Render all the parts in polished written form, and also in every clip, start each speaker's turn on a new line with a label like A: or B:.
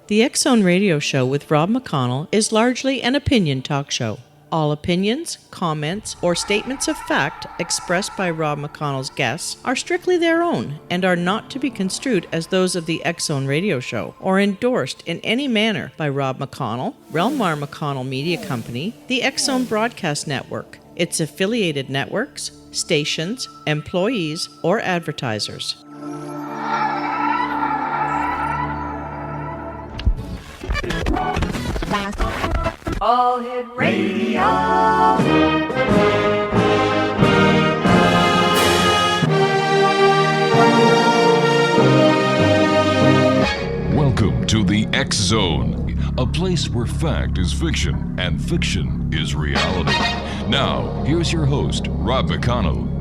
A: The X Zone Radio Show with Rob McConnell is largely an opinion talk show. All opinions, comments, or statements of fact expressed by Rob McConnell's guests are strictly their own and are not to be construed as those of the X Zone Radio Show or endorsed in any manner by Rob McConnell, Relmar McConnell Media Company, the X Zone Broadcast Network, its affiliated networks, stations, employees, or advertisers.
B: All Hit Radio.
C: Welcome to the X Zone, a place where fact is fiction and fiction is reality. Now, here's your host, Rob McConnell.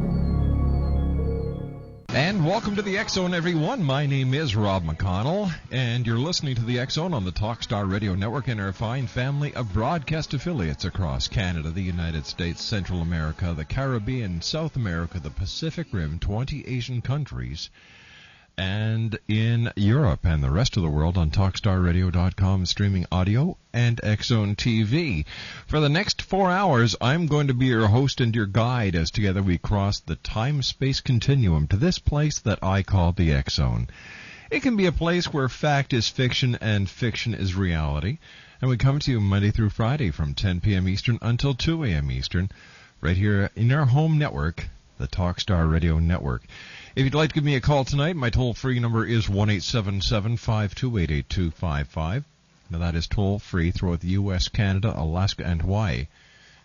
D: And welcome to the X Zone, everyone. My name is Rob McConnell, and you're listening to the X Zone on the Talkstar Radio Network and our fine family of broadcast affiliates across Canada, the United States, Central America, the Caribbean, South America, the Pacific Rim, 20 Asian countries, and in Europe and the rest of the world on TalkStarRadio.com, streaming audio, and X Zone TV. For the next 4 hours, I'm going to be your host and your guide as together we cross the time-space continuum to this place that I call the X Zone. It can be a place where fact is fiction and fiction is reality, and we come to you Monday through Friday from 10 p.m. Eastern until 2 a.m. Eastern, right here in our home network, the Talkstar Radio Network. If you'd like to give me a call tonight, my toll-free number is 1-877-528-8255. Now that is toll-free throughout the U.S., Canada, Alaska, and Hawaii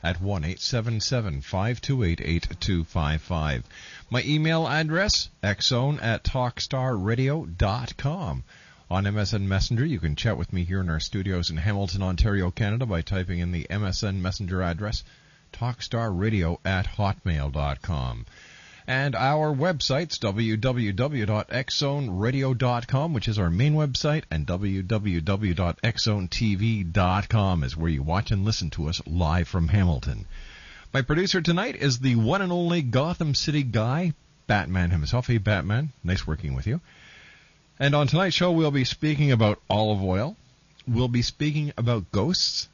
D: at 1-877-528-8255. My email address, xzone@talkstarradio.com. On MSN Messenger, you can chat with me here in our studios in Hamilton, Ontario, Canada by typing in the MSN Messenger address, talkstarradio@hotmail.com. And our websites, www.xzoneradio.com, which is our main website, and www.xzonetv.com is where you watch and listen to us live from Hamilton. My producer tonight is the one and only Gotham City guy, Batman himself. Hey, Batman, nice working with you. And on tonight's show, we'll be speaking about olive oil. We'll be speaking about ghosts.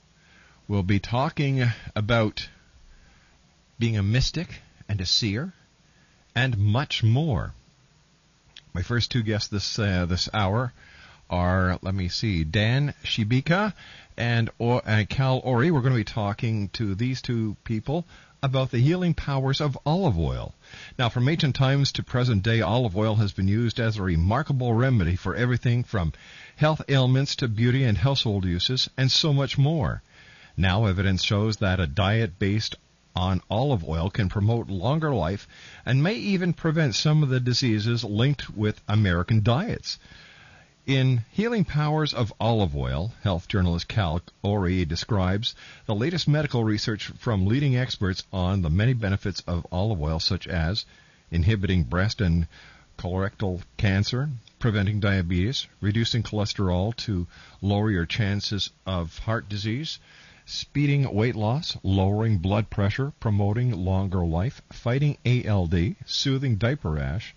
D: We'll be talking about being a mystic and a seer, and much more. My first two guests this hour are, Dan Shibika and Cal Orey. We're going to be talking to these two people about the healing powers of olive oil. Now, from ancient times to present day, olive oil has been used as a remarkable remedy for everything from health ailments to beauty and household uses, and so much more. Now, evidence shows that a diet based on olive oil can promote longer life and may even prevent some of the diseases linked with American diets. In Healing Powers of Olive Oil, health journalist Cal Orey describes the latest medical research from leading experts on the many benefits of olive oil, such as inhibiting breast and colorectal cancer, preventing diabetes, reducing cholesterol to lower your chances of heart disease, speeding weight loss, lowering blood pressure, promoting longer life, fighting ALD, soothing diaper rash,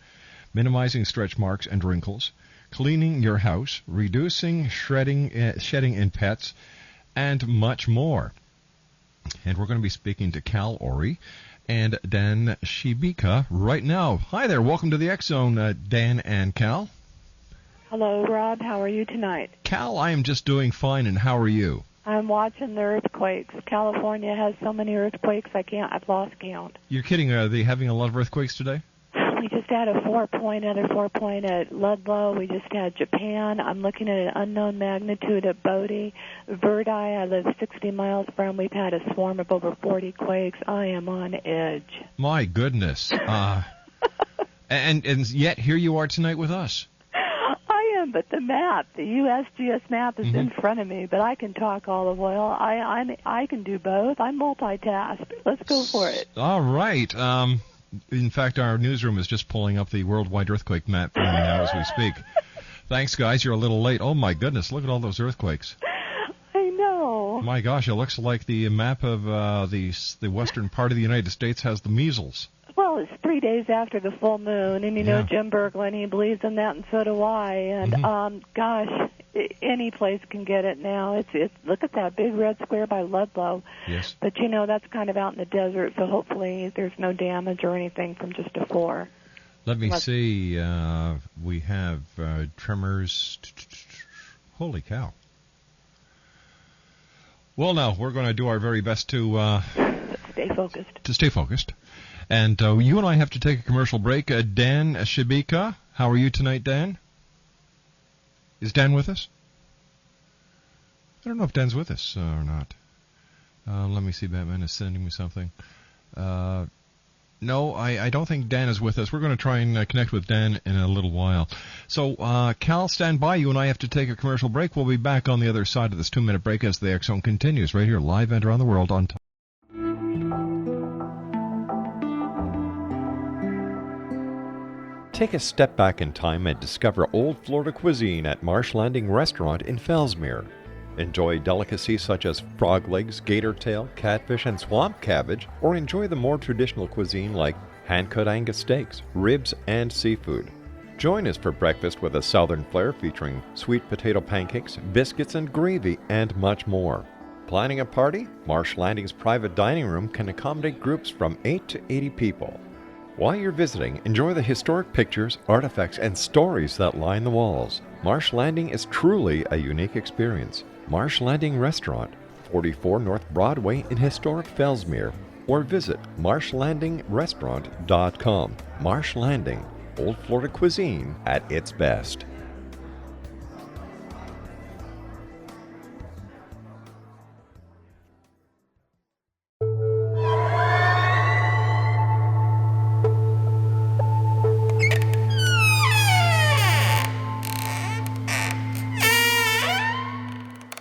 D: minimizing stretch marks and wrinkles, cleaning your house, reducing shedding in pets, and much more. And we're going to be speaking to Cal Orey and Dan Shibika right now. Hi there. Welcome to the X Zone, Dan and Cal.
E: Hello, Rob. How are you tonight?
D: Cal, I am just doing fine, and how are you?
E: I'm watching the earthquakes. California has so many earthquakes, I've lost count.
D: You're kidding. Are they having a lot of earthquakes today?
E: We just had a 4-point at Ludlow. We just had Japan. I'm looking at an unknown magnitude at Bodie. Verdi, I live 60 miles from. We've had a swarm of over 40 quakes. I am on edge.
D: My goodness. And yet here you are tonight with us.
E: But the USGS map is in front of me, but I can talk olive oil. I can do both. I multitask. Let's go for it.
D: All right. In fact, our newsroom is just pulling up the worldwide earthquake map for me now as we speak. Thanks, guys. You're a little late. Oh, my goodness. Look at all those earthquakes.
E: I know.
D: My gosh, it looks like the map of the western part of the United States has the measles.
E: Well, it's 3 days after the full moon, and you know Jim Berglund, he believes in that, and so do I. And gosh, any place can get it now. It's look at that big red square by Ludlow.
D: Yes.
E: But that's kind of out in the desert, so hopefully there's no damage or anything from just a 4.
D: Let me see. We have tremors. Holy cow. Well, now, we're going to do our very best to
E: stay focused.
D: And you and I have to take a commercial break. Dan Shibika, how are you tonight, Dan? Is Dan with us? I don't know if Dan's with us or not. Let me see. Batman is sending me something. No, I don't think Dan is with us. We're going to try and connect with Dan in a little while. So, Cal, stand by. You and I have to take a commercial break. We'll be back on the other side of this 2-minute break as the X Zone continues right here live and around the world on time. Take a step back in time and discover old Florida cuisine at Marsh Landing Restaurant in Fellsmere. Enjoy delicacies such as frog legs, gator tail, catfish, and swamp cabbage, or enjoy the more traditional cuisine like hand-cut Angus steaks, ribs, and seafood. Join us for breakfast with a southern flair featuring sweet potato pancakes, biscuits and gravy, and much more. Planning a party? Marsh Landing's private dining room can accommodate groups from 8 to 80 people. While you're visiting, enjoy the historic pictures, artifacts, and stories that line the walls. Marsh Landing is truly a unique experience. Marsh Landing Restaurant, 44 North Broadway in historic Fellsmere, or visit marshlandingrestaurant.com. Marsh Landing, Old Florida cuisine at its best.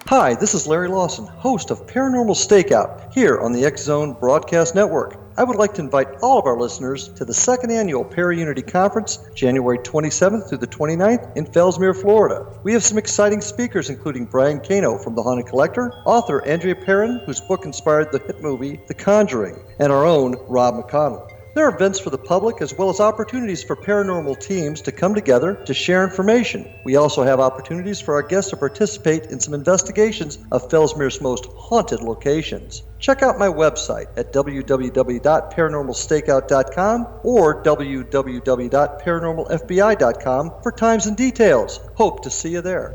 F: Hi, this is Larry Lawson, host of Paranormal Stakeout, here on the X Zone Broadcast Network. I would like to invite all of our listeners to the second annual Para-Unity Conference, January 27th through the 29th in Fellsmere, Florida. We have some exciting speakers, including Brian Cano from The Haunted Collector, author Andrea Perrin, whose book inspired the hit movie The Conjuring, and our own Rob McConnell. There are events for the public as well as opportunities for paranormal teams to come together to share information. We also have opportunities for our guests to participate in some investigations of Fellsmere's most haunted locations. Check out my website at www.paranormalstakeout.com or www.paranormalfbi.com for times and details. Hope to see you there.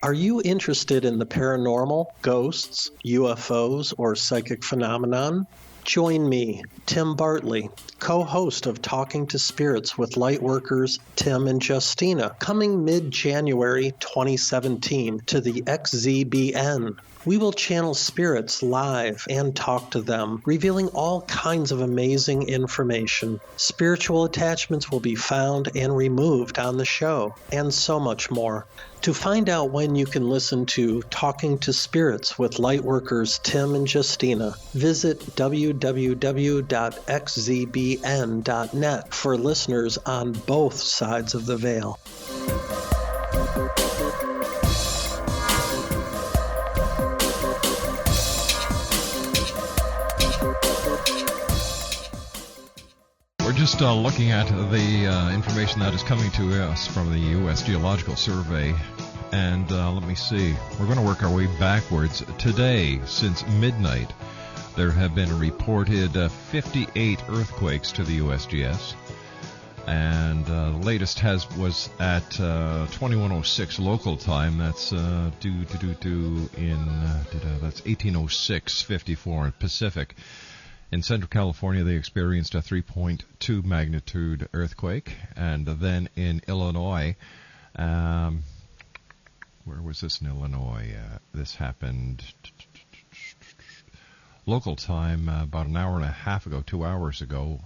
G: Are you interested in the paranormal, ghosts, UFOs, or psychic phenomenon? Join me, Tim Bartley, co-host of Talking to Spirits with Lightworkers Tim and Justina, coming mid-January 2017 to the XZBN. We will channel spirits live and talk to them, revealing all kinds of amazing information. Spiritual attachments will be found and removed on the show, and so much more. To find out when you can listen to Talking to Spirits with Lightworkers Tim and Justina, visit www.xzbn.net for listeners on both sides of the veil.
D: We're just looking at the information that is coming to us from the U.S. Geological Survey. And let me see. We're going to work our way backwards. Today, since midnight, there have been reported 58 earthquakes to the USGS. And the latest was at 21:06 local time. That's that's 18:06:54 in Pacific. In Central California, they experienced a 3.2 magnitude earthquake, and then in Illinois, where was this in Illinois? This happened local time about an hour and a half ago, 2 hours ago,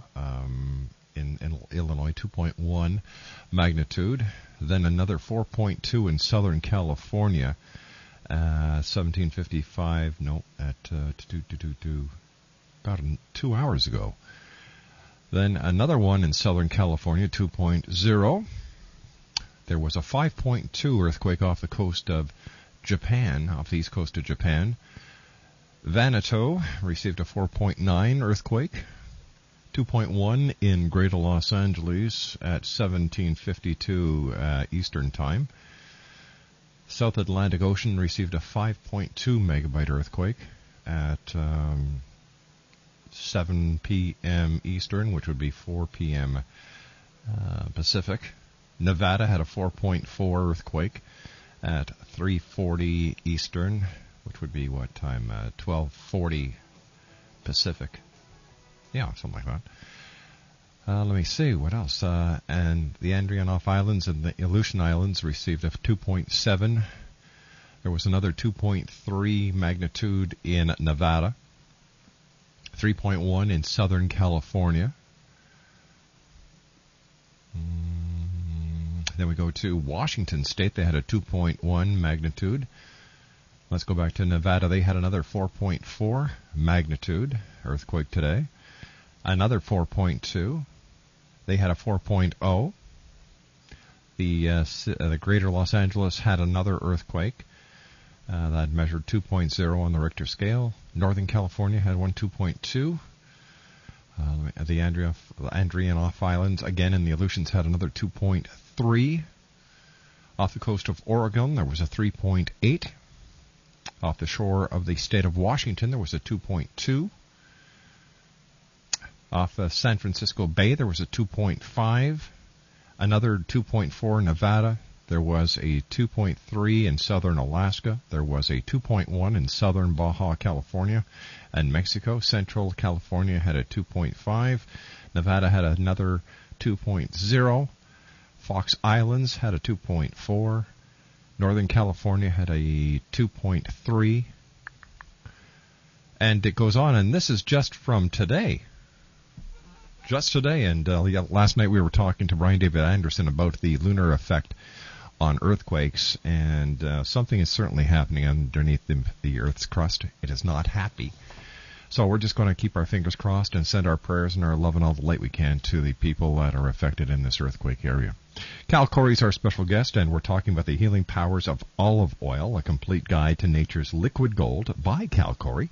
D: in Illinois, 2.1 magnitude. Then another 4.2 in Southern California, 17:55. No, at about 2 hours ago. Then another one in Southern California, 2.0. There was a 5.2 earthquake off the coast of Japan, off the east coast of Japan, Vanuatu received a 4.9 earthquake. 2.1 in Greater Los Angeles at 1752 Eastern Time. South Atlantic Ocean received a 5.2 megabyte earthquake at 7 p.m. Eastern, which would be 4 p.m. Pacific. Nevada had a 4.4 earthquake at 3:40 Eastern, which would be what time? 12:40 Pacific. Yeah, something like that. Let me see, what else? And the Andreanoff Islands and the Aleutian Islands received a 2.7. There was another 2.3 magnitude in Nevada. 3.1 in Southern California. Then we go to Washington State. They had a 2.1 magnitude. Let's go back to Nevada. They had another 4.4 magnitude earthquake today. Another 4.2. They had a 4.0. The Greater Los Angeles had another earthquake that measured 2.0 on the Richter scale. Northern California had one 2.2. The Andreanoff Islands, again in the Aleutians, had another 2.3. Off the coast of Oregon, there was a 3.8. Off the shore of the state of Washington, there was a 2.2. Off the San Francisco Bay, there was a 2.5. Another 2.4 in Nevada. There was a 2.3 in southern Alaska. There was a 2.1 in southern Baja California and Mexico. Central California had a 2.5. Nevada had another 2.0. Fox Islands had a 2.4. Northern California had a 2.3. And it goes on, and this is just from today. Just today, and last night we were talking to Brian David Anderson about the lunar effect on earthquakes, and something is certainly happening underneath the Earth's crust. It is not happy. So we're just going to keep our fingers crossed and send our prayers and our love and all the light we can to the people that are affected in this earthquake area. Cal Corey is our special guest, and we're talking about the Healing Powers of Olive Oil, a complete guide to nature's liquid gold by Cal Corey.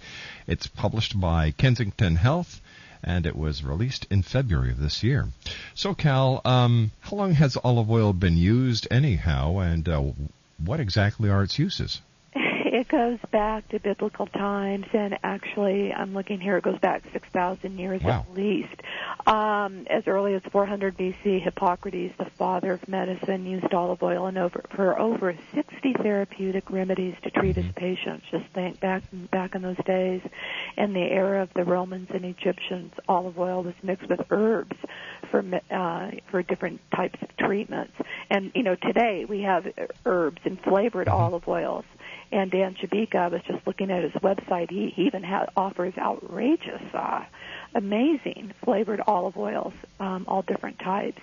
D: It's published by Kensington Health, and it was released in February of this year. So, Cal, how long has olive oil been used anyhow, and what exactly are its uses?
E: It goes back to biblical times, and actually, I'm looking here, it goes back 6,000 years
D: Wow.
E: at least. As early as 400 BC, Hippocrates, the father of medicine, used olive oil for over 60 therapeutic remedies to treat his patients. Just think back in those days. In the era of the Romans and Egyptians, olive oil was mixed with herbs for different types of treatments. And, today we have herbs and flavored olive oils. And Dan Chabika, I was just looking at his website, he even offers outrageous, amazing flavored olive oils, all different types.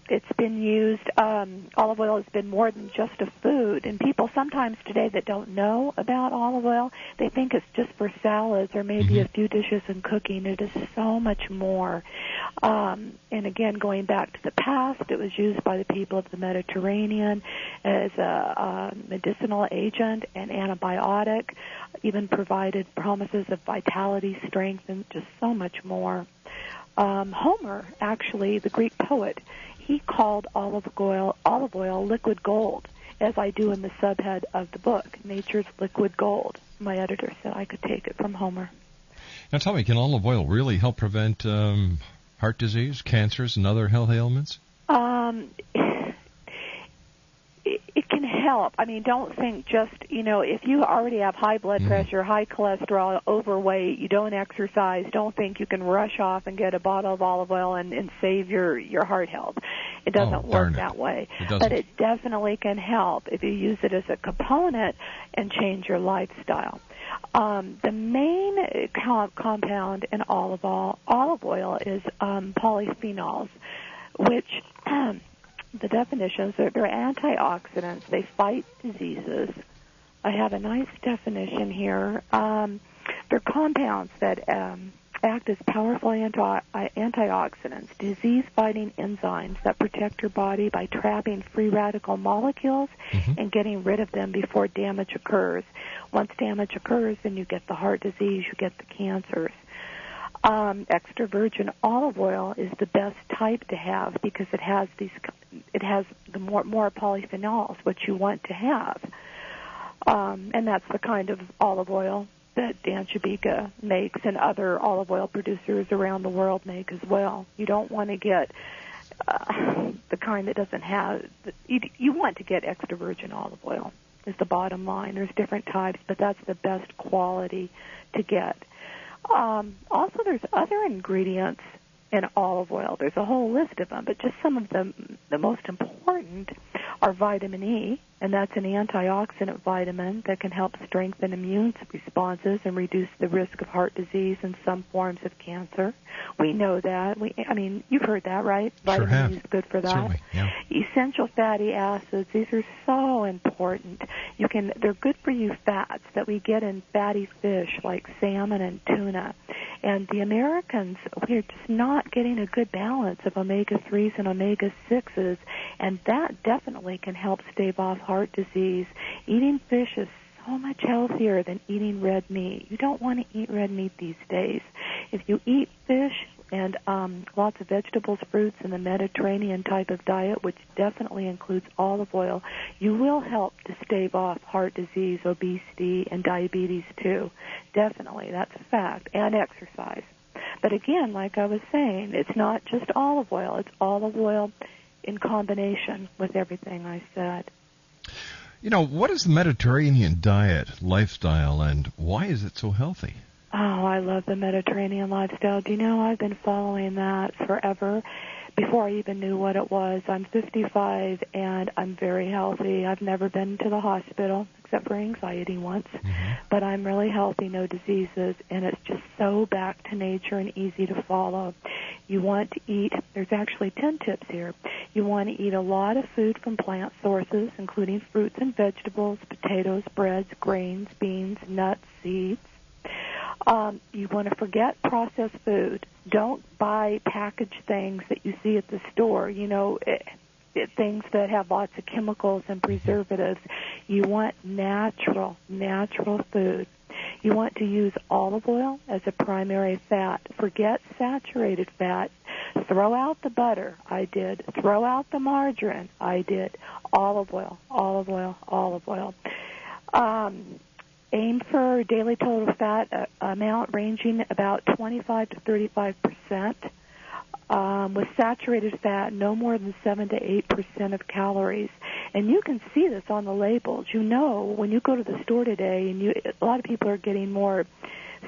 E: It's been used, olive oil has been more than just a food. And people sometimes today that don't know about olive oil, they think it's just for salads or maybe a few dishes in cooking. It is so much more. And again, going back to the past, it was used by the people of the Mediterranean as a medicinal agent and antibiotic, even provided promises of vitality, strength, and just so much more. Homer, actually, the Greek poet, he called olive oil liquid gold, as I do in the subhead of the book, Nature's Liquid Gold. My editor said I could take it from Homer.
D: Now tell me, can olive oil really help prevent heart disease, cancers, and other health ailments?
E: It can help. I mean, don't think just, if you already have high blood pressure, high cholesterol, overweight, you don't exercise, don't think you can rush off and get a bottle of olive oil and save your heart health. It doesn't work that way. But it definitely can help if you use it as a component and change your lifestyle. The main compound in olive oil is polyphenols, which the definitions are they're antioxidants. They fight diseases. I have a nice definition here. They're compounds that fact, it's powerful antioxidants, disease-fighting enzymes that protect your body by trapping free radical molecules and getting rid of them before damage occurs. Once damage occurs, then you get the heart disease, you get the cancers. Extra virgin olive oil is the best type to have because it has the more polyphenols, which you want to have. And that's the kind of olive oil that Dan Chubika makes and other olive oil producers around the world make as well. You don't want to get the kind that doesn't have, you want to get extra virgin olive oil is the bottom line. There's different types, but that's the best quality to get. Also, there's other ingredients in olive oil. There's a whole list of them, but just some of them, the most important are vitamin E, and that's an antioxidant vitamin that can help strengthen immune responses and reduce the risk of heart disease and some forms of cancer. We know that. You've heard that, right?
D: Sure
E: Vitamin E is good for that.
D: Certainly, yeah.
E: Essential fatty acids, these are so important. They're good for you fats that we get in fatty fish like salmon and tuna. And the Americans, we're just not getting a good balance of omega-3s and omega-6s, and that definitely can help stave off heart disease. Eating fish is so much healthier than eating red meat. You don't want to eat red meat these days. If you eat fish and lots of vegetables, fruits, and the Mediterranean type of diet, which definitely includes olive oil, you will help to stave off heart disease, obesity, and diabetes too. Definitely, that's a fact, and exercise. But again, like I was saying, it's not just olive oil. It's olive oil in combination with everything I said.
D: You know, what is the Mediterranean diet, lifestyle, and why is it so healthy?
E: Oh, I love the Mediterranean lifestyle. Do you know, I've been following that forever, before I even knew what it was. I'm 55, and I'm very healthy. I've never been to the hospital, except for anxiety once. But I'm really healthy, no diseases, and it's just so back to nature and easy to follow. You want to eat, there's actually 10 tips here. You want to eat a lot of food from plant sources, including fruits and vegetables, potatoes, breads, grains, beans, nuts, seeds. You want to forget processed food. Don't buy packaged things that you see at the store, things that have lots of chemicals and preservatives. You want natural food. You want to use olive oil as a primary fat. Forget saturated fat. Throw out the butter. I did. Throw out the margarine. I did. Olive oil. Aim for daily total fat amount ranging about 25 to 35%. With saturated fat, no more than 7 to 8% of calories. And you can see this on the labels. You know, when you go to the store today, and a lot of people are getting more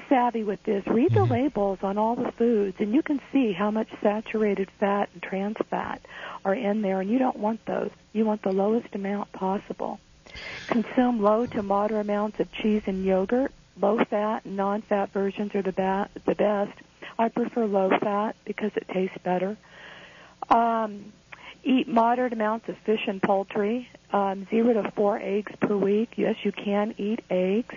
E: savvy with this, read the labels on all the foods, and you can see how much saturated fat and trans fat are in there, and you don't want those. You want the lowest amount possible. Consume low to moderate amounts of cheese and yogurt. Low-fat and non-fat versions are the best. I prefer low-fat because it tastes better. Eat moderate amounts of fish and poultry, 0 to 4 eggs per week. Yes, you can eat eggs.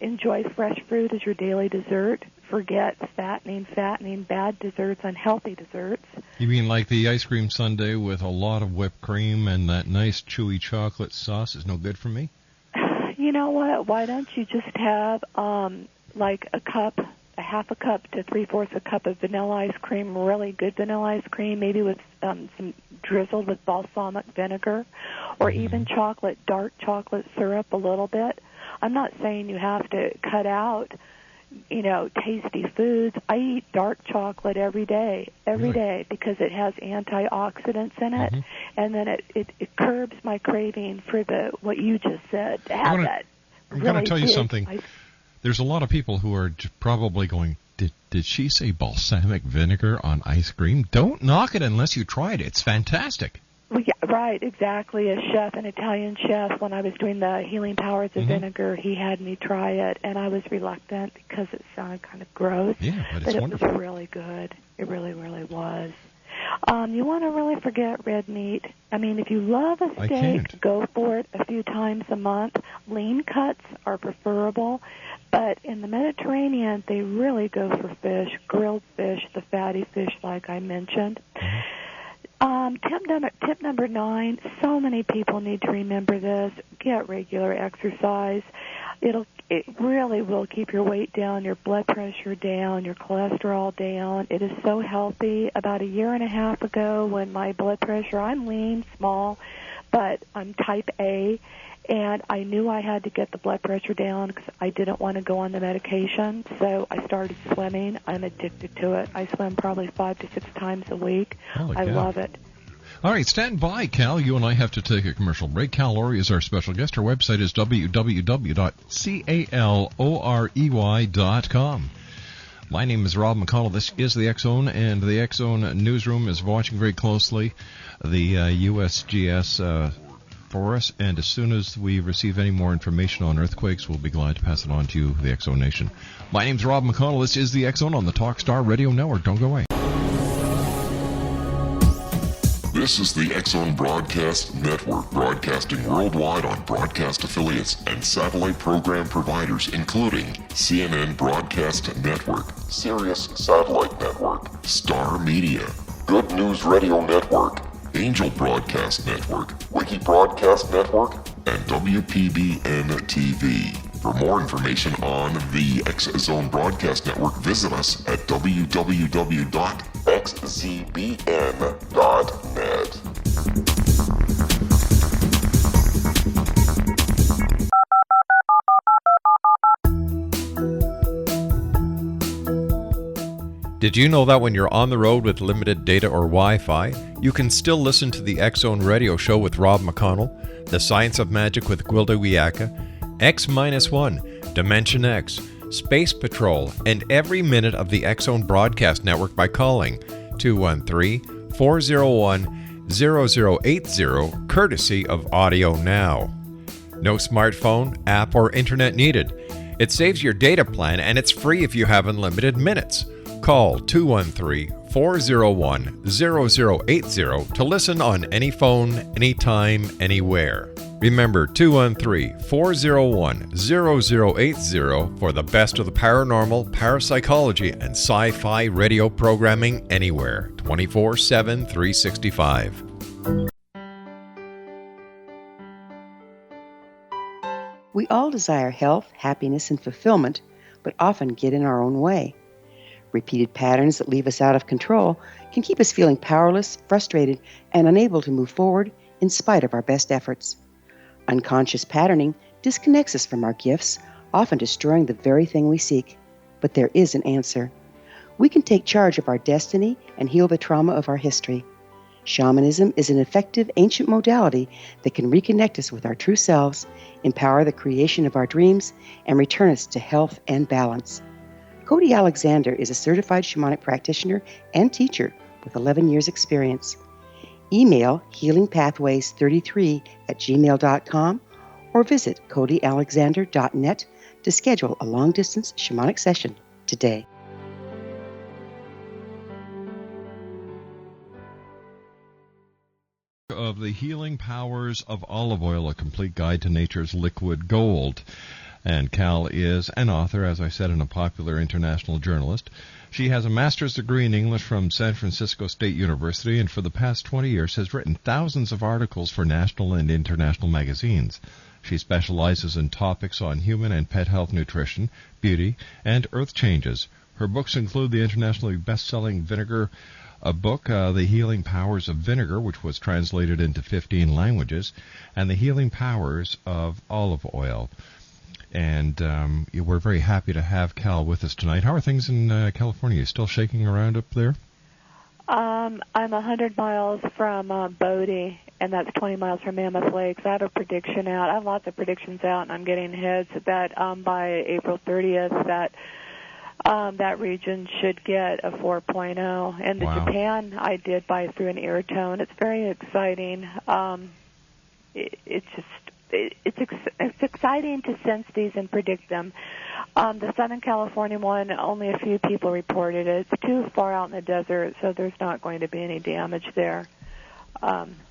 E: Enjoy fresh fruit as your daily dessert. Forget fattening, bad desserts, unhealthy desserts.
D: You mean like the ice cream sundae with a lot of whipped cream and that nice chewy chocolate sauce is no good for me?
E: You know what? Why don't you just have like a half a cup to 3/4 a cup of vanilla ice cream, really good vanilla ice cream, maybe with some drizzled with balsamic vinegar, or even dark chocolate syrup a little bit. I'm not saying you have to cut out, tasty foods. I eat dark chocolate every day, because it has antioxidants in it, and then it curbs my craving for what you just said, to have that.
D: I'm going to tell you something. There's a lot of people who are probably going, did she say balsamic vinegar on ice cream? Don't knock it unless you tried it. It's fantastic.
E: Well, yeah, right, exactly. An Italian chef, when I was doing the Healing Powers of Vinegar, he had me try it, and I was reluctant because it sounded kind of gross.
D: Yeah, but it's wonderful.
E: It was really good. It really, really was. You want to really forget red meat. I mean, if you love a steak, go for it a few times a month. Lean cuts are preferable. But in the Mediterranean, they really go for fish, grilled fish, the fatty fish like I mentioned. Tip number 9, so many people need to remember this. Get regular exercise. It really will keep your weight down, your blood pressure down, your cholesterol down. It is so healthy. About a year and a half ago when my blood pressure, I'm lean, small, but I'm type A, and I knew I had to get the blood pressure down because I didn't want to go on the medication, so I started swimming. I'm addicted to it. I swim probably 5 to 6 times a week. I love it.
D: All right, stand by, Cal. You and I have to take a commercial break. Cal Orey is our special guest. Her website is www.calorey.com. My name is Rob McConnell. This is the X-Zone, and the X-Zone newsroom is watching very closely the USGS for us, and as soon as we receive any more information on earthquakes, we'll be glad to pass it on to you, the X-Zone Nation. My name's Rob McConnell. This is the X-Zone on the Talkstar Radio Network. Don't go away.
C: This is the X-Zone Broadcast Network, broadcasting worldwide on broadcast affiliates and satellite program providers, including CNN Broadcast Network, Sirius Satellite Network, Star Media, Good News Radio Network, Angel Broadcast Network, Wiki Broadcast Network, and WPBN TV. For more information on the X-Zone Broadcast Network, visit us at www.xzbn.net.
H: Did you know that when you're on the road with limited data or Wi-Fi, you can still listen to the X-Zone Radio Show with Rob McConnell, The Science of Magic with Gwilda Wiyaka, X-1, Dimension X, Space Patrol, and every minute of the X-Zone Broadcast Network by calling 213-401-0080, courtesy of Audio Now. No smartphone, app, or internet needed. It saves your data plan, and it's free if you have unlimited minutes. Call 213-401-0080 to listen on any phone, anytime, anywhere. Remember, 213-401-0080 for the best of the paranormal, parapsychology, and sci-fi radio programming anywhere, 24/7, 365.
I: We all desire health, happiness, and fulfillment, but often get in our own way. Repeated patterns that leave us out of control can keep us feeling powerless, frustrated, and unable to move forward in spite of our best efforts. Unconscious patterning disconnects us from our gifts, often destroying the very thing we seek. But there is an answer. We can take charge of our destiny and heal the trauma of our history. Shamanism is an effective ancient modality that can reconnect us with our true selves, empower the creation of our dreams, and return us to health and balance. Cody Alexander is a certified shamanic practitioner and teacher with 11 years' experience. Email healingpathways33@gmail.com or visit codyalexander.net to schedule a long-distance shamanic session today.
D: Of the Healing Powers of Olive Oil, a complete guide to nature's liquid gold. And Cal is an author, as I said, and a popular international journalist. She has a master's degree in English from San Francisco State University, and for the past 20 years has written thousands of articles for national and international magazines. She specializes in topics on human and pet health, nutrition, beauty, and earth changes. Her books include the internationally best-selling vinegar book, The Healing Powers of Vinegar, which was translated into 15 languages, and The Healing Powers of Olive Oil. And we're very happy to have Cal with us tonight. How are things in California? You still shaking around up there?
E: I'm 100 miles from Bodie, and that's 20 miles from Mammoth Lakes. I have a prediction out. I have lots of predictions out, and I'm getting heads that by April 30th that region should get a 4.0. And the Japan I did buy through an ear tone. It's very exciting. It's exciting to sense these and predict them. The Southern California one, only a few people reported it. It's too far out in the desert, so there's not going to be any damage there.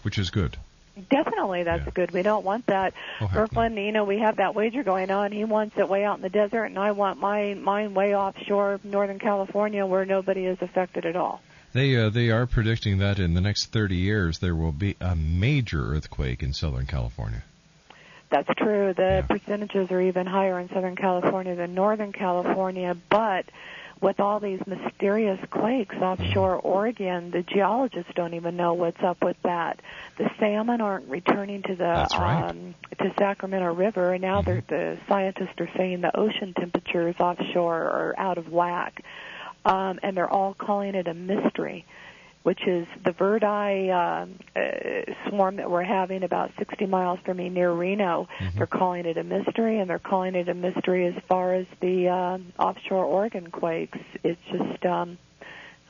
D: Which is good.
E: Definitely, that's good. We don't want that. Brooklyn, we have that wager going on. He wants it way out in the desert, and I want mine way offshore, Northern California, where nobody is affected at all.
D: They are predicting that in the next 30 years there will be a major earthquake in Southern California.
E: That's true. The percentages are even higher in Southern California than Northern California, but with all these mysterious quakes offshore Oregon, the geologists don't even know what's up with that. The salmon aren't returning to the to Sacramento River, and now the scientists are saying the ocean temperatures offshore are out of whack, and they're all calling it a mystery, which is the Verdi swarm that we're having about 60 miles from me near Reno. They're calling it a mystery, and they're calling it a mystery as far as the offshore Oregon quakes. It's just a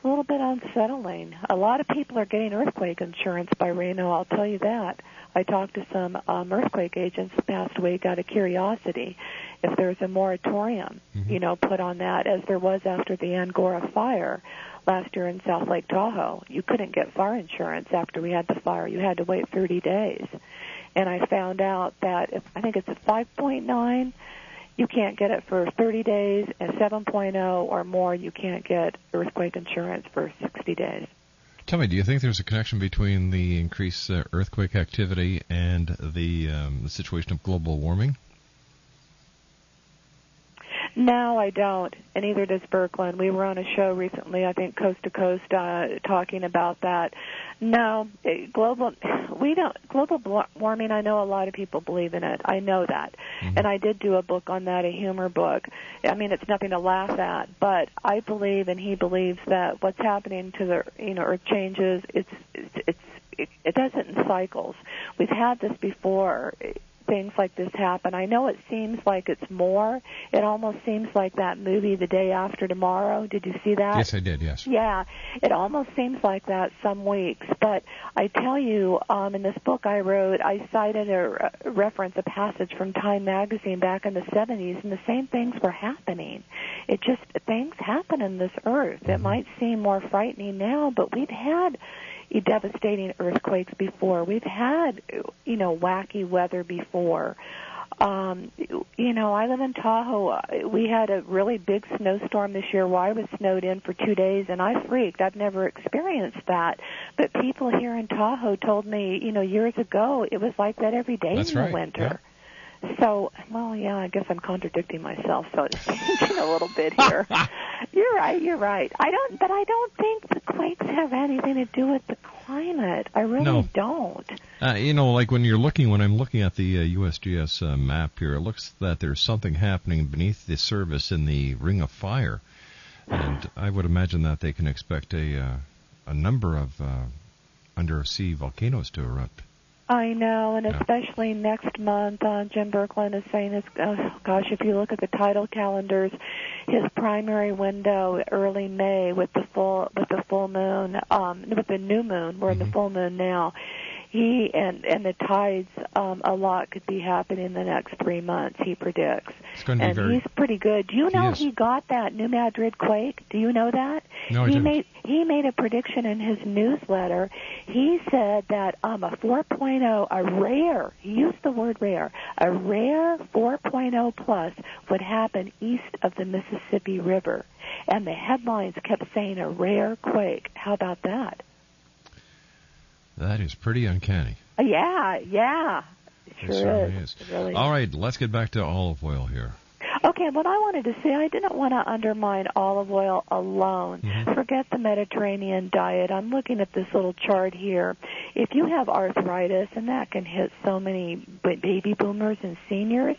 E: little bit unsettling. A lot of people are getting earthquake insurance by Reno, I'll tell you that. I talked to some earthquake agents past week out of curiosity if there's a moratorium, put on that, as there was after the Angora fire last year in South Lake Tahoe. You couldn't get fire insurance after we had the fire. You had to wait 30 days. And I found out that I think it's a 5.9, you can't get it for 30 days, and 7.0 or more, you can't get earthquake insurance for 60 days.
D: Tell me, do you think there's a connection between the increased earthquake activity and the situation of global warming?
E: No, I don't, and neither does Berkland. We were on a show recently, I think Coast to Coast, talking about that. No, global warming, I know a lot of people believe in it. I know that. And I did do a book on that, a humor book. I mean, it's nothing to laugh at, but I believe, and he believes, that what's happening to the Earth changes, it does it in cycles. We've had this before. Things like this happen. I know it seems like it's more. It almost seems like that movie, The Day After Tomorrow. Did you see that?
D: Yes, I did, yes.
E: Yeah, it almost seems like that some weeks. But I tell you, in this book I wrote, I cited a passage from Time magazine back in the 70s, and the same things were happening. Things happen in this earth. It might seem more frightening now, but we've had devastating earthquakes before. We've had, wacky weather before. I live in Tahoe. We had a really big snowstorm this year where I was snowed in for 2 days, and I freaked. I've never experienced that. But people here in Tahoe told me, years ago, it was like that every day in the winter. Yeah. So, I guess I'm contradicting myself, so to speak, a little bit here. You're right. I don't think the quakes have anything to do with the climate. I really don't.
D: Like when I'm looking at the USGS map here, it looks that there's something happening beneath the surface in the Ring of Fire. And I would imagine that they can expect a number of undersea volcanoes to erupt.
E: I know, and especially next month, Jim Berkland is saying, if you look at the tidal calendars, his primary window, early May, with the full moon, with the new moon, we're in the full moon now. He and the tides, a lot could be happening in the next 3 months, he predicts.
D: It's going to be
E: he's pretty good. Do you know he got that New Madrid quake? Do you know that?
D: No, I didn't.
E: He made a prediction in his newsletter. He said that a 4.0, he used the word rare, a rare 4.0 plus would happen east of the Mississippi River. And the headlines kept saying a rare quake. How about that?
D: That is pretty uncanny.
E: Yeah. It
D: certainly is.
E: Really.
D: All right, let's get back to olive oil here.
E: Okay, what I wanted to say, I didn't want to undermine olive oil alone. Forget the Mediterranean diet. I'm looking at this little chart here. If you have arthritis, and that can hit so many baby boomers and seniors,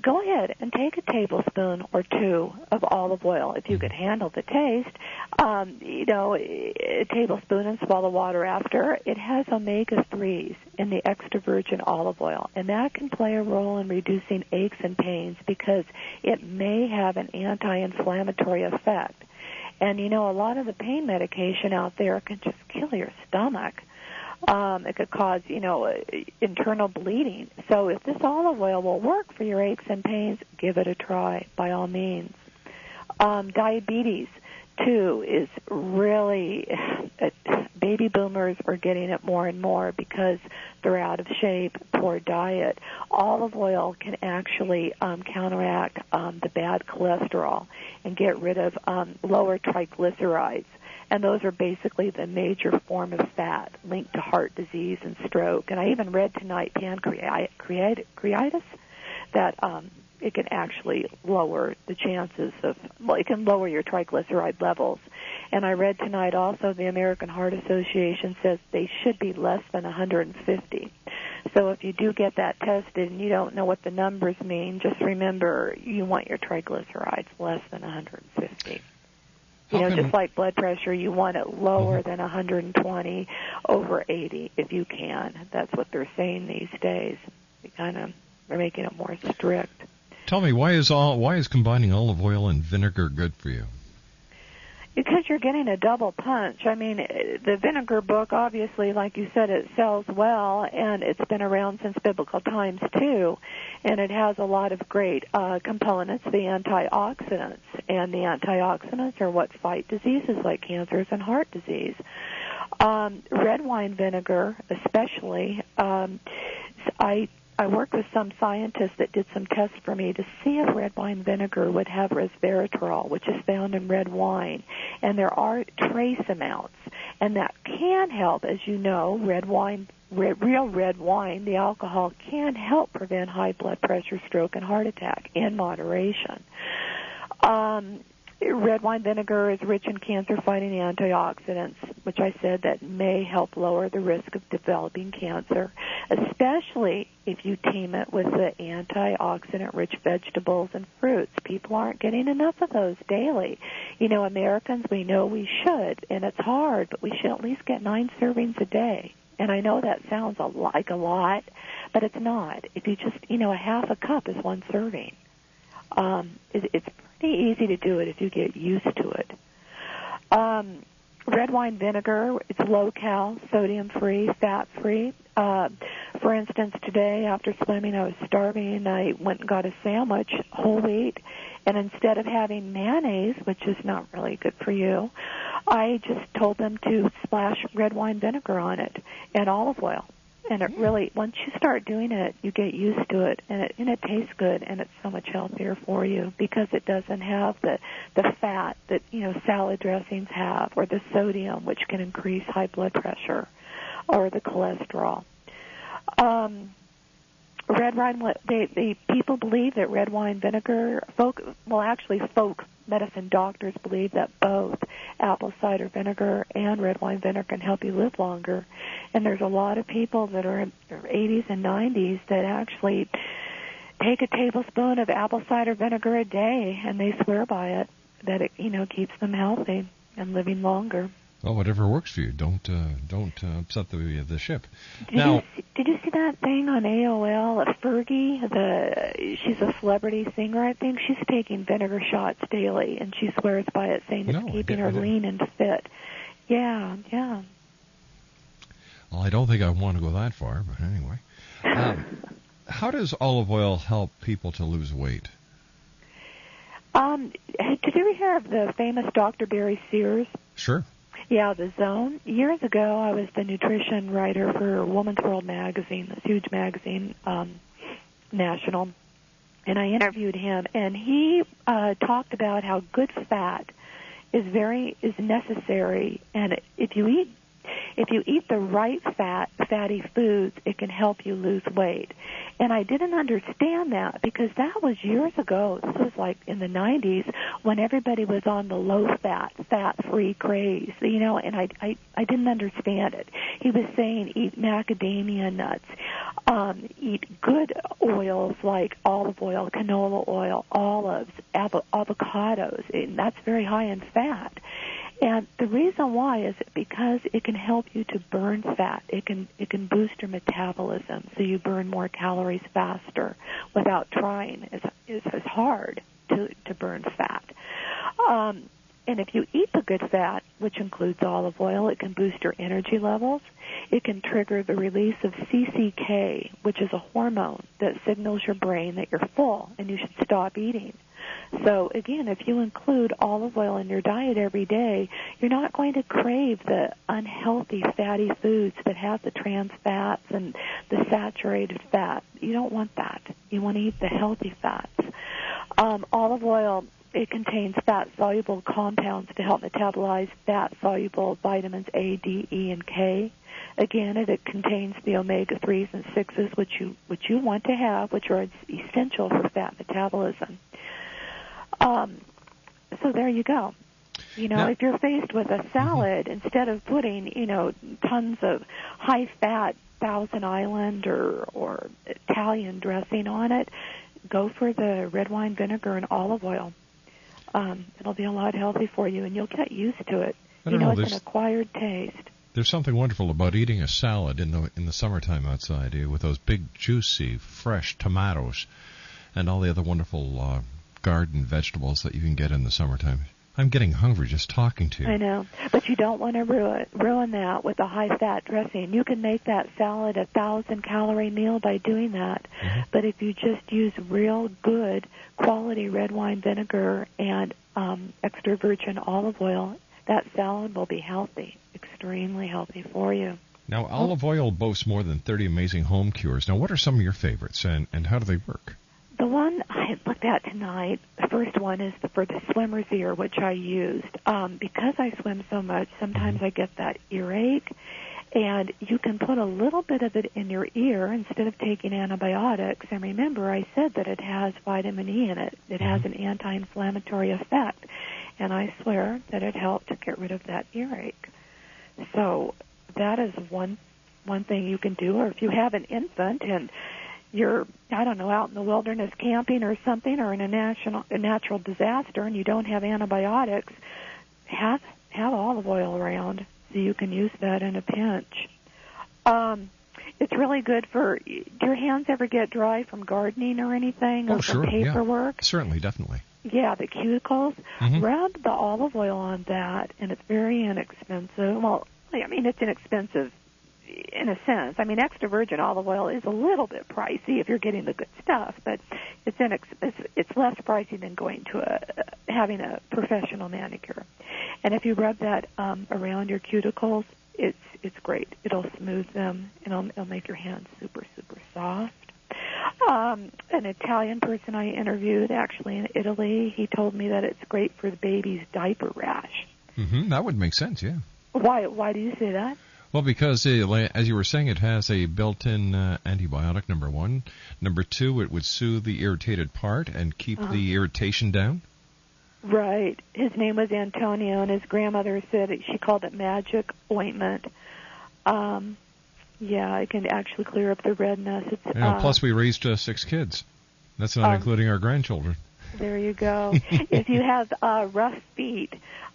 E: go ahead and take a tablespoon or two of olive oil. If you could handle the taste, a tablespoon and swallow water after. It has omega-3s in the extra virgin olive oil, and that can play a role in reducing aches and pains because it may have an anti-inflammatory effect. And, a lot of the pain medication out there can just kill your stomach. It could cause, internal bleeding. So if this olive oil will work for your aches and pains, give it a try, by all means. Diabetes, too, is really, baby boomers are getting it more and more because they're out of shape, poor diet. Olive oil can actually counteract the bad cholesterol and get rid of lower triglycerides. And those are basically the major form of fat linked to heart disease and stroke. And I even read tonight pancreatitis, that it can actually lower the chances of, it can lower your triglyceride levels. And I read tonight also the American Heart Association says they should be less than 150. So if you do get that tested and you don't know what the numbers mean, just remember you want your triglycerides less than 150. Just like blood pressure, you want it lower than 120 over 80 if you can. That's what they're saying these days. They're making it more strict.
D: Tell me, why is combining olive oil and vinegar good for you?
E: Because you're getting a double punch. I mean, the vinegar book, obviously, like you said, it sells well, and it's been around since biblical times, too. And it has a lot of great components, the antioxidants. And the antioxidants are what fight diseases like cancers and heart disease. Red wine vinegar, especially, I worked with some scientists that did some tests for me to see if red wine vinegar would have resveratrol, which is found in red wine. And there are trace amounts. And that can help, as you know, real red wine, the alcohol can help prevent high blood pressure, stroke, and heart attack in moderation. Red wine vinegar is rich in cancer-fighting antioxidants, which I said that may help lower the risk of developing cancer, especially if you team it with the antioxidant-rich vegetables and fruits. People aren't getting enough of those daily. Americans, we know we should, and it's hard, but we should at least get 9 servings a day. And I know that sounds like a lot, but it's not. If you just, a half a cup is 1 serving. It's pretty easy to do it if you get used to it. Red wine vinegar, it's low-cal, sodium-free, fat-free. For instance, today after swimming, I was starving. I went and got a sandwich, whole wheat, and instead of having mayonnaise, which is not really good for you, I just told them to splash red wine vinegar on it and olive oil. And it really, once you start doing it, you get used to it, and it tastes good, and it's so much healthier for you because it doesn't have the fat that, salad dressings have, or the sodium, which can increase high blood pressure, or the cholesterol. Red wine, people believe that red wine vinegar, folk medicine doctors believe that both apple cider vinegar and red wine vinegar can help you live longer. And there's a lot of people that are in their 80s and 90s that actually take a tablespoon of apple cider vinegar a day, and they swear by it, that it, keeps them healthy and living longer.
D: Well, whatever works for you. Don't upset the ship.
E: Did you see that thing on AOL? Fergie, she's a celebrity singer, I think. She's taking vinegar shots daily, and she swears by it, saying it's keeping her lean and fit. Yeah.
D: Well, I don't think I want to go that far, but anyway. How does olive oil help people to lose weight?
E: Did you ever hear of the famous Dr. Barry Sears?
D: Sure.
E: Yeah, The Zone. Years ago, I was the nutrition writer for Woman's World magazine, this huge magazine, national, and I interviewed him, and he talked about how good fat is necessary, and if you eat the right fatty foods, it can help you lose weight. And I didn't understand that because that was years ago. This was like in the 90s when everybody was on the low-fat, fat-free craze, and I didn't understand it. He was saying eat macadamia nuts, eat good oils like olive oil, canola oil, olives, avocados, and that's very high in fat. And the reason why is because it can help you to burn fat. It can boost your metabolism, so you burn more calories faster without trying. It's hard to burn fat. And if you eat the good fat, which includes olive oil, it can boost your energy levels. it can trigger the release of CCK, which is a hormone that signals your brain that you're full and you should stop eating. So, again, if you include olive oil in your diet every day, you're not going to crave the unhealthy fatty foods that have the trans fats and the saturated fat. You don't want that. You want to eat the healthy fats. Olive oil, it contains fat-soluble compounds to help metabolize fat-soluble vitamins A, D, E, and K. Again, it contains the omega-3s and 6s, which you want to have, which are essential for fat metabolism. So there you go. If you're faced with a salad, instead of putting, tons of high-fat Thousand Island or Italian dressing on it, go for the red wine vinegar and olive oil. It'll be a lot healthy for you, and you'll get used to it. It's an acquired taste.
D: There's something wonderful about eating a salad in the summertime outside with those big, juicy, fresh tomatoes and all the other wonderful garden vegetables that you can get in the summertime. I'm getting hungry just talking to you.
E: I know, but you don't want to ruin that with a high-fat dressing. You can make that salad a 1,000-calorie meal by doing that. Mm-hmm. But if you just use real good quality red wine vinegar and extra virgin olive oil, that salad will be healthy, extremely healthy for you.
D: Now, olive oil boasts more than 30 amazing home cures. Now, what are some of your favorites, and how do they work?
E: The one I looked at tonight, the first one is for the swimmer's ear, which I used. Because I swim so much, sometimes I get that earache, and you can put a little bit of it in your ear instead of taking antibiotics. And remember, I said that it has vitamin E in it. It has an anti-inflammatory effect, and I swear that it helped to get rid of that earache. So that is one thing you can do. Or if you have an infant and you're, out in the wilderness camping or something, or in a natural disaster, and you don't have antibiotics, have olive oil around so you can use that in a pinch. It's really good for. Do your hands ever get dry from gardening or anything, or from paperwork?
D: Yeah. Certainly, definitely.
E: Yeah, the cuticles. Mm-hmm. Rub the olive oil on that, and it's very inexpensive. Well, it's inexpensive in a sense. Extra virgin olive oil is a little bit pricey if you're getting the good stuff, but it's less pricey than going to having a professional manicure. And if you rub that around your cuticles, it's great. It'll smooth them, and it'll make your hands super, super soft. An Italian person I interviewed, actually in Italy, he told me that it's great for the baby's diaper rash.
D: Mm-hmm. That would make sense, yeah.
E: Why do you say that?
D: Well, because, as you were saying, it has a built-in antibiotic, number one. Number two, it would soothe the irritated part and keep the irritation down.
E: Right. His name was Antonio, and his grandmother said she called it magic ointment. It can actually clear up the redness.
D: Plus, we raised 6 kids. That's not including our grandchildren.
E: There you go. If you have rough feet,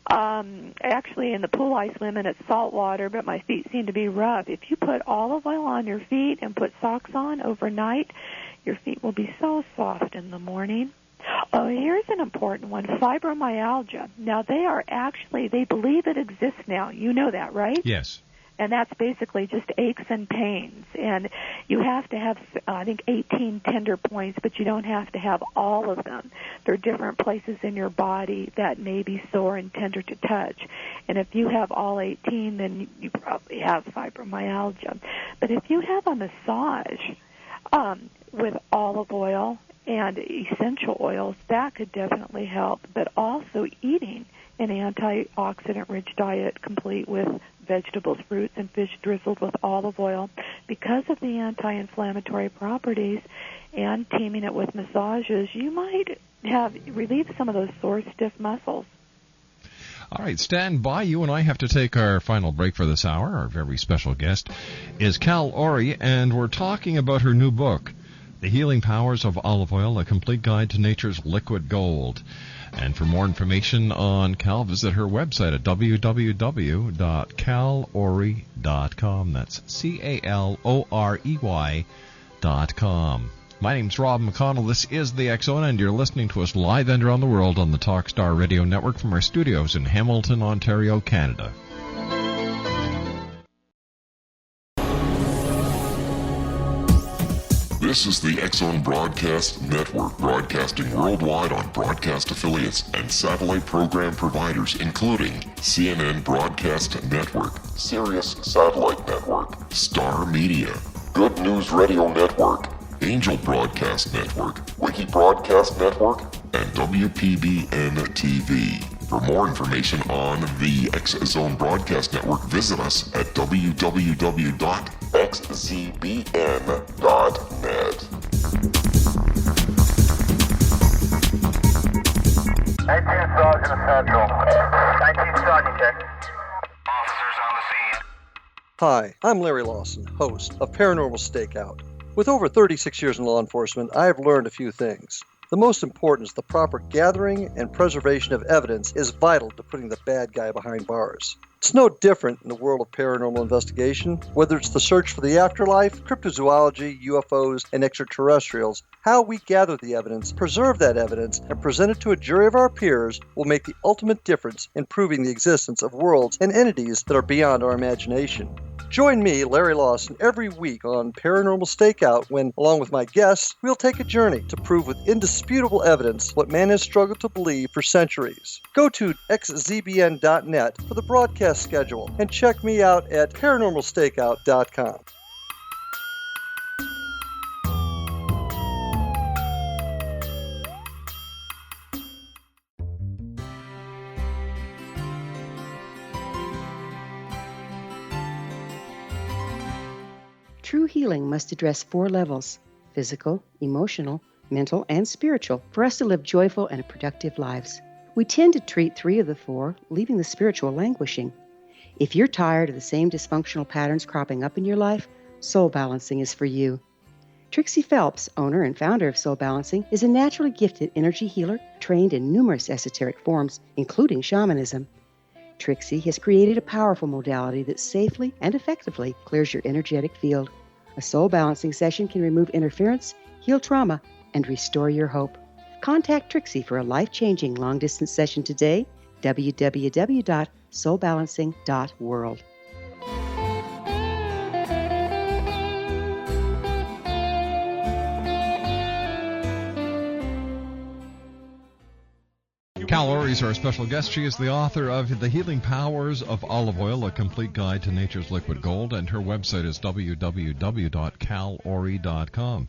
E: actually in the pool I swim in, it's salt water, but my feet seem to be rough. If you put olive oil on your feet and put socks on overnight, your feet will be so soft in the morning. Oh, here's an important one, fibromyalgia. Now, they believe it exists now. You know that, right?
D: Yes.
E: And that's basically just aches and pains. And you have to have, 18 tender points, but you don't have to have all of them. There are different places in your body that may be sore and tender to touch. And if you have all 18, then you probably have fibromyalgia. But if you have a massage with olive oil and essential oils, that could definitely help. But also eating an antioxidant-rich diet complete with vegetables, fruits, and fish drizzled with olive oil, because of the anti-inflammatory properties, and teaming it with massages, you might have relieved some of those sore, stiff muscles.
D: All right, stand by. You and I have to take our final break for this hour. Our very special guest is Cal Orey, and we're talking about her new book, The Healing Powers of Olive Oil, A Complete Guide to Nature's Liquid Gold. And for more information on Cal, visit her website at www.calorey.com. That's CALOREY.com. My name's Rob McConnell. This is the X Zone, and you're listening to us live and around the world on the Talkstar Radio Network from our studios in Hamilton, Ontario, Canada.
C: This is the X-Zone Broadcast Network, broadcasting worldwide on broadcast affiliates and satellite program providers, including CNN Broadcast Network, Sirius Satellite Network, Star Media, Good News Radio Network, Angel Broadcast Network, Wiki Broadcast Network, and WPBN TV. For more information on the X-Zone Broadcast Network, visit us at www.xzbn.net.
J: 19 Sergeant Central. 19 Sergeant, check. Officers on the scene.
F: Hi, I'm Larry Lawson, host of Paranormal Stakeout. With over 36 years in law enforcement, I have learned a few things. The most important is the proper gathering and preservation of evidence is vital to putting the bad guy behind bars. It's no different in the world of paranormal investigation. Whether it's the search for the afterlife, cryptozoology, UFOs, and extraterrestrials, how we gather the evidence, preserve that evidence, and present it to a jury of our peers will make the ultimate difference in proving the existence of worlds and entities that are beyond our imagination. Join me, Larry Lawson, every week on Paranormal Stakeout when, along with my guests, we'll take a journey to prove with indisputable evidence what man has struggled to believe for centuries. Go to xzbn.net for the broadcast schedule and check me out at paranormalstakeout.com.
I: True healing must address 4 levels: physical, emotional, mental, and spiritual, for us to live joyful and productive lives. We tend to treat 3 of the 4, leaving the spiritual languishing. If you're tired of the same dysfunctional patterns cropping up in your life, Soul Balancing is for you. Trixie Phelps, owner and founder of Soul Balancing, is a naturally gifted energy healer trained in numerous esoteric forms, including shamanism. Trixie has created a powerful modality that safely and effectively clears your energetic field. A soul balancing session can remove interference, heal trauma, and restore your hope. Contact Trixie for a life-changing long-distance session today. www.soulbalancing.world.
D: Cal Orey is our special guest. She is the author of The Healing Powers of Olive Oil, a complete guide to nature's liquid gold, and her website is www.calorey.com.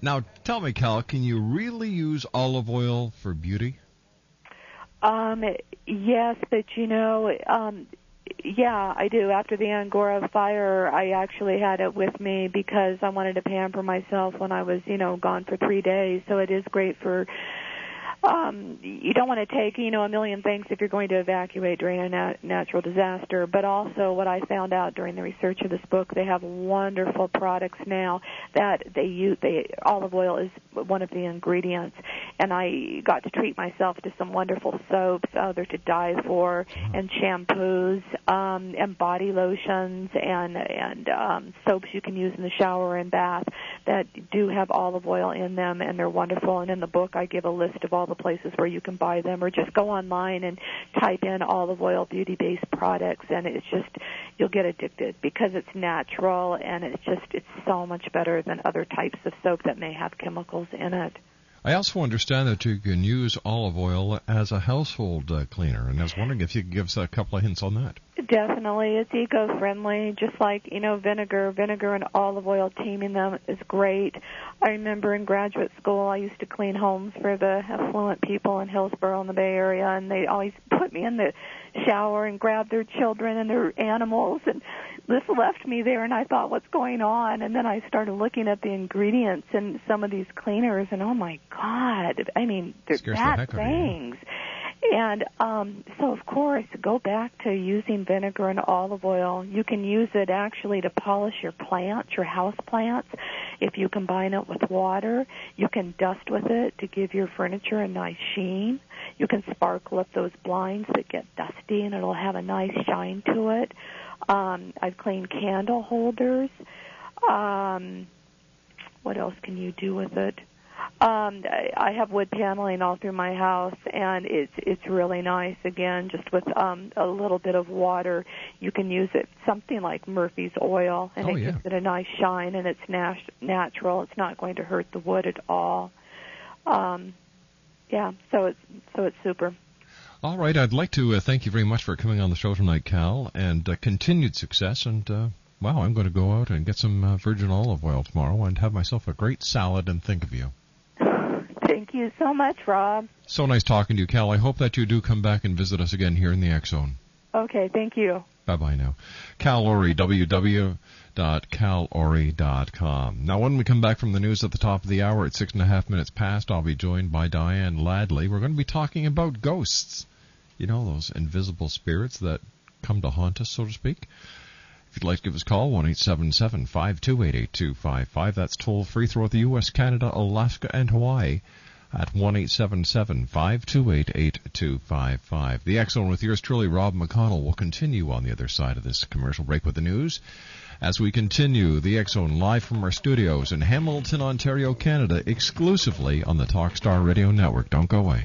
D: Now, tell me, Cal, can you really use olive oil for beauty?
E: Yes, but yeah, I do. After the Angora fire, I actually had it with me because I wanted to pamper myself when I was, gone for 3 days. So it is great for... you don't want to take, a million things if you're going to evacuate during a natural disaster. But also what I found out during the research of this book, they have wonderful products now that they use. Olive oil is one of the ingredients. And I got to treat myself to some wonderful soaps, they're to die for, and shampoos, and body lotions, and soaps you can use in the shower and bath that do have olive oil in them, and they're wonderful. And in the book, I give a list of all the places where you can buy them, or just go online and type in olive oil beauty-based products, and it's just, you'll get addicted because it's natural, and it's so much better than other types of soap that may have chemicals in it.
D: I also understand that you can use olive oil as a household cleaner, and I was wondering if you could give us a couple of hints on that.
E: Definitely. It's eco-friendly, just like, vinegar. Vinegar and olive oil, teaming them is great. I remember in graduate school I used to clean homes for the affluent people in Hillsborough in the Bay Area, and they always put me in the shower and grab their children and their animals, and this left me there, and I thought, what's going on? And then I started looking at the ingredients in some of these cleaners, and oh my God, they're bad things. And so, of course, go back to using vinegar and olive oil. You can use it actually to polish your plants, your house plants. If you combine it with water, you can dust with it to give your furniture a nice sheen. You can sparkle up those blinds that get dusty, and it'll have a nice shine to it. I've cleaned candle holders. What else can you do with it? I have wood paneling all through my house, and it's really nice. Again, just with a little bit of water, you can use it something like Murphy's oil, and it gives it a nice shine, and it's natural. It's not going to hurt the wood at all. So it's super.
D: All right, I'd like to thank you very much for coming on the show tonight, Cal, and continued success. And wow, I'm going to go out and get some virgin olive oil tomorrow and have myself a great salad and think of you.
E: Thank you so much, Rob.
D: So nice talking to you, Cal. I hope that you do come back and visit us again here in the X Zone.
E: Okay, thank you.
D: Bye-bye now. Cal Orey, www.calorey.com. Now, when we come back from the news at the top of the hour at 6.5 minutes past, I'll be joined by Diane Ladley. We're going to be talking about ghosts. You know, those invisible spirits that come to haunt us, so to speak. If you'd like to give us a call, 1-877-528-8255. That's toll-free throughout the U.S., Canada, Alaska, and Hawaii at 1-877-528-8255. The X Zone with yours truly, Rob McConnell, will continue on the other side of this commercial break with the news. As we continue, the X Zone live from our studios in Hamilton, Ontario, Canada, exclusively on the Talkstar Radio Network. Don't go away.